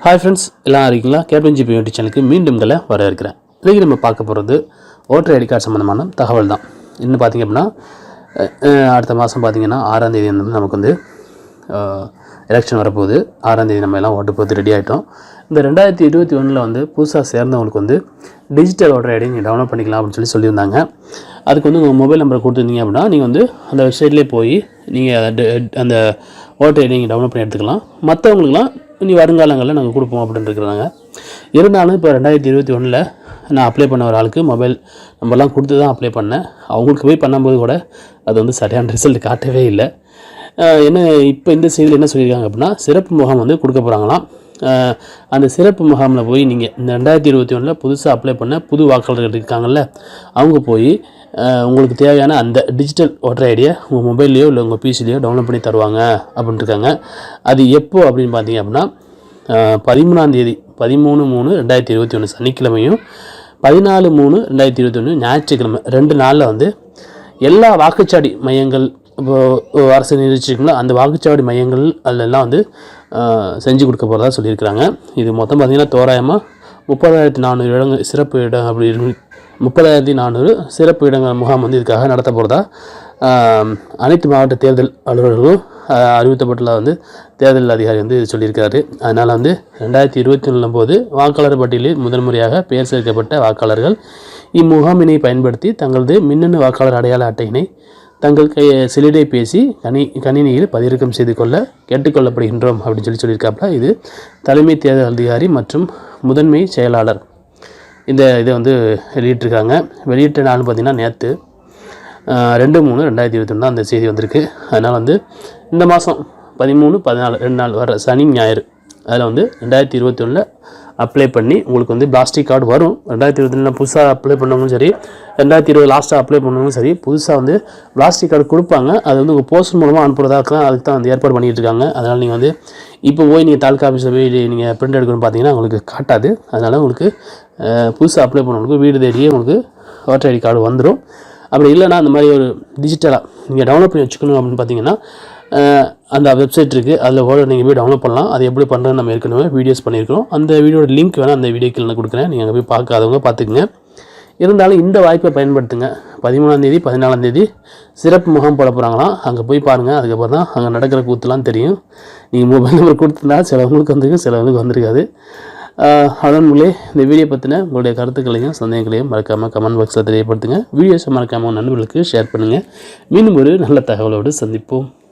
Hi friends, எல்லாம் இருக்கீங்களா? Captain GB YouTube சேனலுக்கு மீண்டும் வரவேற்கிறேன். இன்றைக்கி நம்ம பார்க்க போகிறது ஓட்டர் ஐடி கார்டு சம்மந்தமான தகவல் தான். இன்னும் பார்த்திங்க அப்படின்னா அடுத்த மாதம் பார்த்திங்கன்னா 6ஆம் தேதி வந்து நமக்கு வந்து எலெக்ஷன் வரப்போகுது. 6ஆம் தேதி நம்ம எல்லாம் ஓட்டு போட்டு ரெடி ஆகிட்டோம். இந்த 2021 வந்து புதுசாக சேர்ந்தவங்களுக்கு வந்து டிஜிட்டல் ஓட்டர் ஐடி நீங்கள் டவுன்லோட் பண்ணிக்கலாம் அப்படின்னு சொல்லியிருந்தாங்க. அதுக்கு வந்து உங்கள் மொபைல் நம்பரை கொடுத்துருந்தீங்க அப்படின்னா நீங்கள் வந்து அந்த வெப்சைட்லேயே போய் நீங்கள் அந்த ஓட்டர் ஐடி நீங்கள் டவுன்லோட் பண்ணி எடுத்துக்கலாம். மற்றவங்களுக்குலாம் இனி வருங்காலங்களில் நாங்கள் கொடுப்போம் அப்படின்னு இருக்கிறாங்க. இருந்தாலும் இப்போ 2021 நான் அப்ளை பண்ண ஒரு ஆளுக்கு மொபைல் நம்பர்லாம் கொடுத்து தான் அப்ளை பண்ணேன். அவங்களுக்கு போய் பண்ணும்போது கூட அது வந்து சரியான ரிசல்ட் காட்டவே இல்லை. என்ன இப்போ இந்த செய்தியில் என்ன சொல்லியிருக்காங்க அப்படின்னா, சிறப்பு முகாம் வந்து கொடுக்க போகிறாங்களாம். அந்த சிறப்பு முகாமில் போய் நீங்கள் இந்த 2021 புதுசாக அப்ளை பண்ண புது வாக்காளர்கள் இருக்காங்கள்ல, அவங்க போய் உங்களுக்கு தேவையான அந்த டிஜிட்டல் ஓட்டர் ஐடியை உங்கள் மொபைல்லையோ இல்லை உங்கள் பிசிலையோ டவுன்லோட் பண்ணி தருவாங்க அப்படின்ட்டு இருக்காங்க. அது எப்போ அப்படின்னு பார்த்தீங்க அப்படின்னா 13ஆம் தேதி 13/3/2021 சனிக்கிழமையும் 14/3/2021 ஞாயிற்றுக்கிழமை 2 நாளில் வந்து எல்லா வாக்குச்சாவடி மையங்கள் இப்போது அரசு நிர்வகிச்சிருக்கீங்களா அந்த வாக்குச்சாவடி மையங்கள் அதிலெல்லாம் வந்து செஞ்சு கொடுக்க போகிறதா சொல்லியிருக்கிறாங்க. இது மொத்தம் பார்த்திங்கன்னா தோராயமாக 30,400 இடங்கள் சிறப்பு இடம் அப்படி 30,400 சிறப்பு இடங்கள் முகாம் வந்து இதுக்காக நடத்த போகிறதா அனைத்து மாவட்ட தேர்தல் அலுவலர்களும் அறிவிக்கப்பட்டுள்ள வந்து தேர்தல் அதிகாரி வந்து சொல்லியிருக்காரு. அதனால் வந்து 2021 போது வாக்காளர் பட்டியலில் முதல் முறையாக பெயர் சேர்க்கப்பட்ட வாக்காளர்கள் இம்முகாமினை பயன்படுத்தி தங்களது மின்னணு வாக்காளர் அடையாள அட்டையினை தங்கள் செல்லிடை பேசி கணினியில் பதிவிறக்கம் செய்து கொள்ள கேட்டுக்கொள்ளப்படுகின்றோம் அப்படின்னு சொல்லியிருக்காப்புல. இது தலைமை தேர்தல் அதிகாரி மற்றும் முதன்மை செயலாளர் இதை வந்து வெளியிட்டிருக்காங்க. வெளியிட்ட நாள் பார்த்திங்கன்னா நேற்று 2/3/2021 அந்த செய்தி வந்திருக்கு. அதனால் வந்து இந்த மாதம் 13, 14 2 நாள் வர சனி ஞாயிறு அதில் வந்து 2021 அப்ளை பண்ணி உங்களுக்கு வந்து பிளாஸ்டிக் கார்டு வரும். 2021 புதுசாக அப்ளை பண்ணவங்களும் சரி, 2020 லாஸ்ட்டாக அப்ளை பண்ணவங்களும் சரி, புதுசாக வந்து பிளாஸ்டிக் கார்டு கொடுப்பாங்க. அது வந்து உங்கள் போஸ்ட் மூலமாக அனுப்புறதாக அதுக்கு தான் வந்து ஏற்பாடு பண்ணிகிட்டு இருக்காங்க. அதனால் நீங்கள் வந்து இப்போ போய் நீங்கள் தாலுக்கா ஆஃபீஸில் போய் நீங்கள் பிரிண்ட் எடுக்கணும்னு பார்த்தீங்கன்னா உங்களுக்கு காட்டாது. அதனால் உங்களுக்கு புதுசாக அப்ளை பண்ணவங்களுக்கு வீடு தேடியே உங்களுக்கு ஓட்டர் ஐடி கார்டு வந்துடும். அப்படி இல்லைனா அந்த மாதிரி ஒரு டிஜிட்டலாக நீங்கள் டவுன்லோட் பண்ணி வச்சுக்கணும் அப்படின்னு பார்த்தீங்கன்னா அந்த வெப்சைட் இருக்குது, அதில் கூட நீங்கள் போய் டவுன்லோட் பண்ணலாம். அது எப்படி பண்ணுறதுன்னு நம்ம ஏற்கனவே வீடியோஸ் பண்ணியிருக்கிறோம். அந்த வீடியோட லிங்க் வேணால் அந்த வீடியோக்கு நான் கொடுக்குறேன், நீங்கள் அங்கே போய் பார்க்காதவங்க பார்த்துக்குங்க. இருந்தாலும் இந்த வாய்ப்பை பயன்படுத்துங்க. 13ஆம் தேதி 14ஆம் தேதி சிறப்பு முகாம் போட போகிறாங்களாம். அங்கே போய் பாருங்கள். அதுக்கப்புறம் தான் அங்கே நடக்கிற கூத்துலாம் தெரியும். நீங்கள் மொபைல் நம்பர் கொடுத்துருந்தா சிலவங்களுக்கு வந்திருக்கு, சிலவங்களுக்கு வந்திருக்காது. அதன்மூலே இந்த வீடியோ பற்றின உங்களுடைய கருத்துக்களையும் சந்தேகங்களையும் மறக்காமல் கமெண்ட் பாக்ஸில் தெரியப்படுத்துங்க. வீடியோஸை மறக்காமல் நண்பர்களுக்கு ஷேர் பண்ணுங்கள். மீண்டும் ஒரு நல்ல தகவலோடு சந்திப்போம்.